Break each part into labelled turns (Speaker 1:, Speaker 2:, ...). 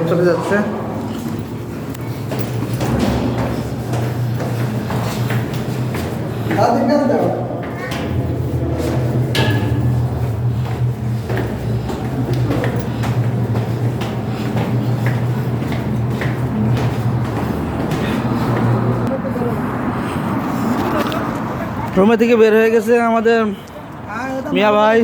Speaker 1: চলে যাচ্ছে। রুমে থেকে বের হয়ে গেছে আমাদের মিয়া ভাই।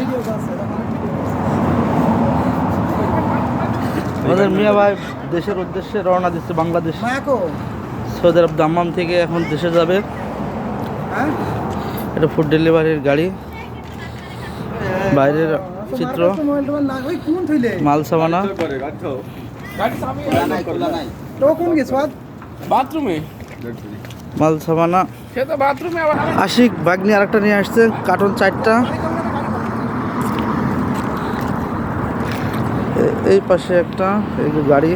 Speaker 1: আমাদের মিয়া ভাই দেশের উদ্দেশ্যে রওনা দিচ্ছে বাংলাদেশ, সৌদি আরব দাম্মাম থেকে এখন দেশে যাবে। এটা ফুড ডেলিভারির গাড়ি। বাইরের চিত্র, মাল সামানা। মাল সামানা। আশিক বাগনি আরেকটা নিয়ে আসছে, কার্টন 4টা। এই পাশে একটা এই গাড়ি।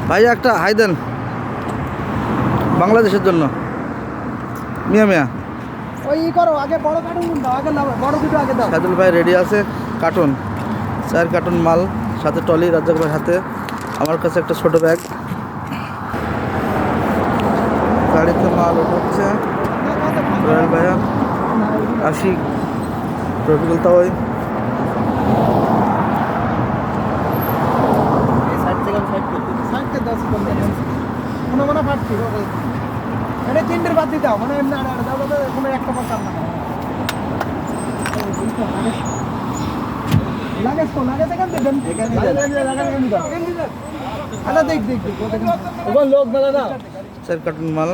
Speaker 1: ভাই একটা হাই দেন বাংলাদেশের জন্য। মিয়া মিয়া সাদুল ভাই রেডি আছে। কার্টন 4 কার্টন মাল, সাথে টলি রাজ্জাক ভাইয়ের হাতে। আমার কাছে একটা ছোট ব্যাগ। গাড়িতে মাল উঠাচ্ছে রয়্যাল ভাইয়া, আশিক, রফিকুল তাওয়াই। চার কার্টুন মাল।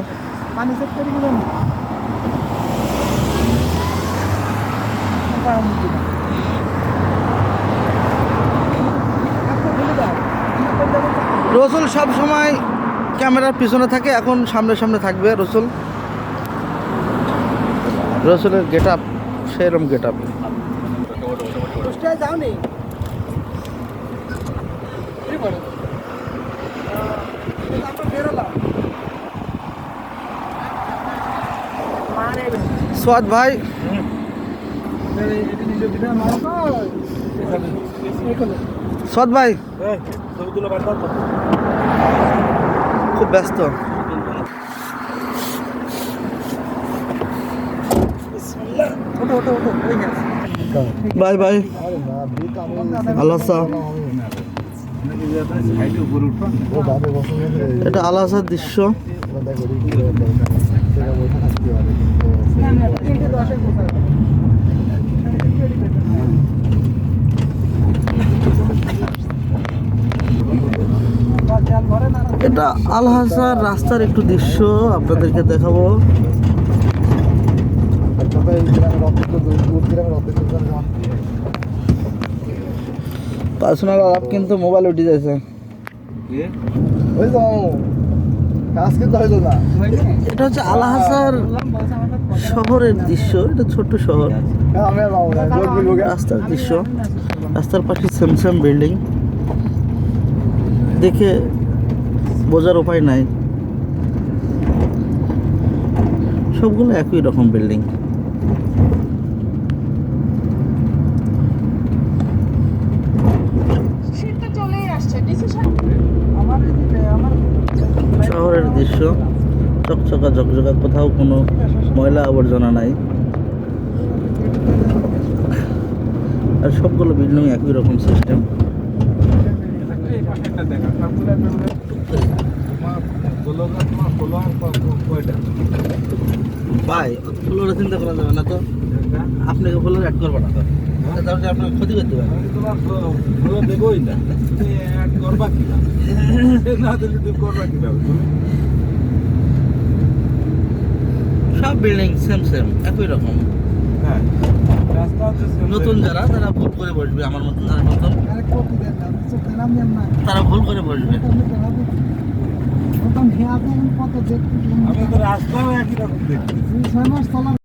Speaker 1: রসুল সব সময় ক্যামেরার পিছনে থাকে, এখন সামনে সামনে থাকবে রসুল। রসুলের গেট আপ সেরম গেট আপ। সোয়াদ ভাই সোয়াদ ভাই খুব ব্যস্ত। Bye bye. আলাসা, এটা আলাসার দৃশ্য। এটা আলহাসার রাস্তার একটু দৃশ্য আপনাদেরকে দেখাবো। পার্সোনাল অ্যাপ কিন্তু মোবাইল উঠে যাচ্ছে। এটা হচ্ছে আলহাসার শহরের দৃশ্য। এটা ছোট্ট শহর, রাস্তার দৃশ্য। রাস্তার পাশে সেম সেম বিল্ডিং, দেখে বোঝার উপায় নাই, সবগুলো একই রকম বিল্ডিং। শহরের দৃশ্য, চকচকা ঝকঝকা, কোথাও কোনো ময়লা আবর্জনা নাই। আর সবগুলো বিল্ডিং একই রকম সিস্টেম। ভাই ফ্লোরে চিন্তা করা যাবে না তো, আপনাকে ফ্লোরে অ্যাড করবো না তো, তাহলে আপনাকে ক্ষতি করতে পারে। দেবই না করবা কিনা না দিলে তুমি করবা কিনা। সব বিল্ডিং সেম সেম একই রকম। নতুন যারা তারা ভুল করে বসবে, আমার মতন যারা নতুন তারা ভুল করে বসবে। আমি তো রাস্তাও একই রকম দেখছি।